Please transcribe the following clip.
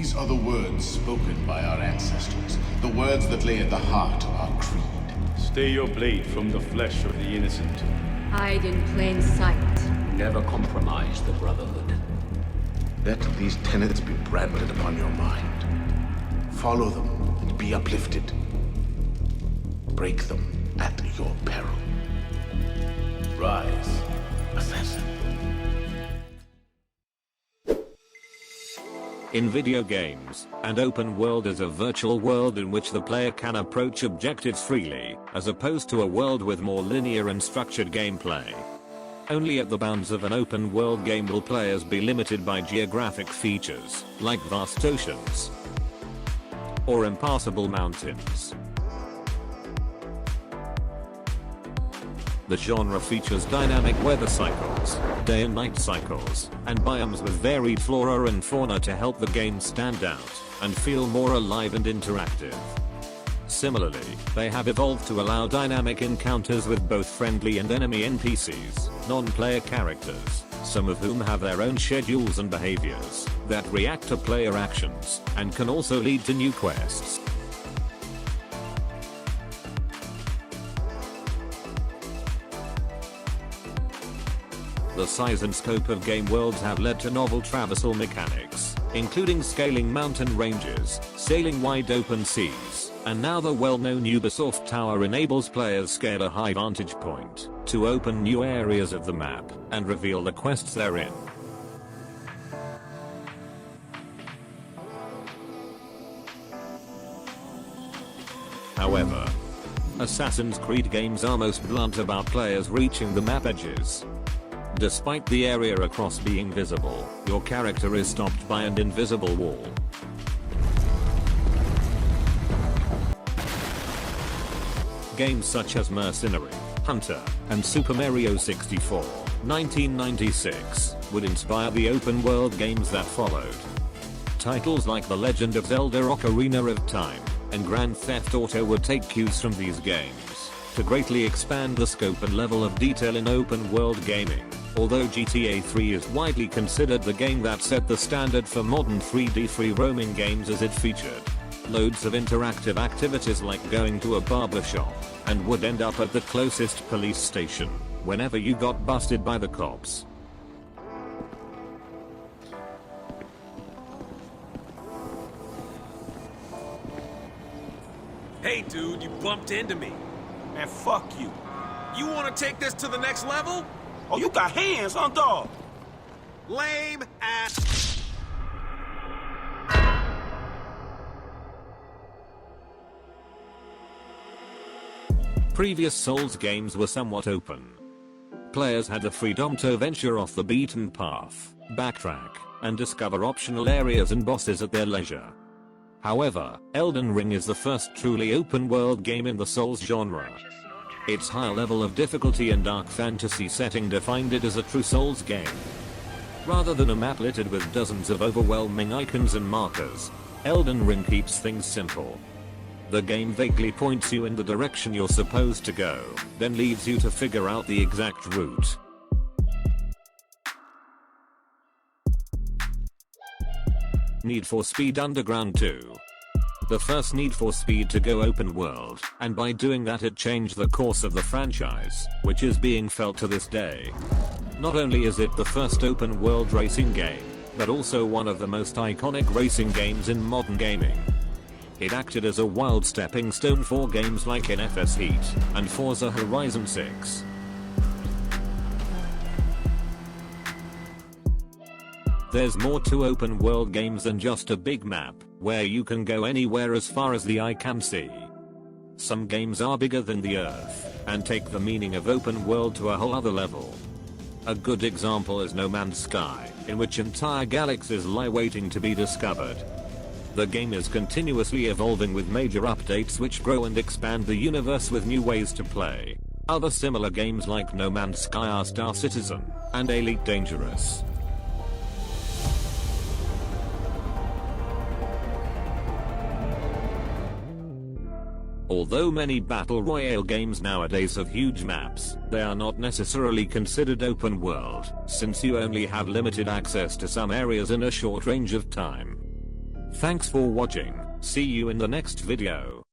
These are the words spoken by our ancestors, the words that lay at the heart of our creed. Stay your blade from the flesh of the innocent. Hide in plain sight. Never compromise the Brotherhood. Let these tenets be branded upon your mind. Follow them and be uplifted. Break them at your peril. Rise, assassin. In video games, an open world is a virtual world in which the player can approach objectives freely, as opposed to a world with more linear and structured gameplay. Only at the bounds of an open world game will players be limited by geographic features, like vast oceans or impassable mountains. The genre features dynamic weather cycles, day and night cycles, and biomes with varied flora and fauna to help the game stand out and feel more alive and interactive. Similarly, they have evolved to allow dynamic encounters with both friendly and enemy NPCs, non-player characters, some of whom have their own schedules and behaviors that react to player actions and can also lead to new quests. The size and scope of game worlds have led to novel traversal mechanics, including scaling mountain ranges, sailing wide open seas, and now the well-known Ubisoft Tower enables players scale a high vantage point to open new areas of the map and reveal the quests therein. However, Assassin's Creed games are most blunt about players reaching the map edges. Despite the area across being visible, your character is stopped by an invisible wall. Games such as Mercenary, Hunter, and Super Mario 64, 1996, would inspire the open-world games that followed. Titles like The Legend of Zelda: Ocarina of Time and Grand Theft Auto would take cues from these games to greatly expand the scope and level of detail in open-world gaming. Although GTA 3 is widely considered the game that set the standard for modern 3D free roaming games, as it featured loads of interactive activities like going to a barber shop and would end up at the closest police station whenever you got busted by the cops. Hey dude, you bumped into me. Man, fuck you. You wanna take this to the next level? Oh, you got hands, huh, dog? Lame ass. Previous Souls games were somewhat open. Players had the freedom to venture off the beaten path, backtrack, and discover optional areas and bosses at their leisure. However, Elden Ring is the first truly open-world game in the Souls genre. Its high level of difficulty and dark fantasy setting defined it as a true Souls game. Rather than a map littered with dozens of overwhelming icons and markers, Elden Ring keeps things simple. The game vaguely points you in the direction you're supposed to go, then leaves you to figure out the exact route. Need for Speed Underground 2. The first Need for Speed to go open world, and by doing that it changed the course of the franchise, which is being felt to this day. Not only is it the first open world racing game, but also one of the most iconic racing games in modern gaming. It acted as a wild stepping stone for games like NFS Heat and Forza Horizon 6. There's more to open world games than just a big map, where you can go anywhere as far as the eye can see. Some games are bigger than the earth, and take the meaning of open world to a whole other level. A good example is No Man's Sky, in which entire galaxies lie waiting to be discovered. The game is continuously evolving with major updates which grow and expand the universe with new ways to play. Other similar games like No Man's Sky are Star Citizen and Elite Dangerous. Although many battle royale games nowadays have huge maps, they are not necessarily considered open world, since you only have limited access to some areas in a short range of time. Thanks for watching, see you in the next video.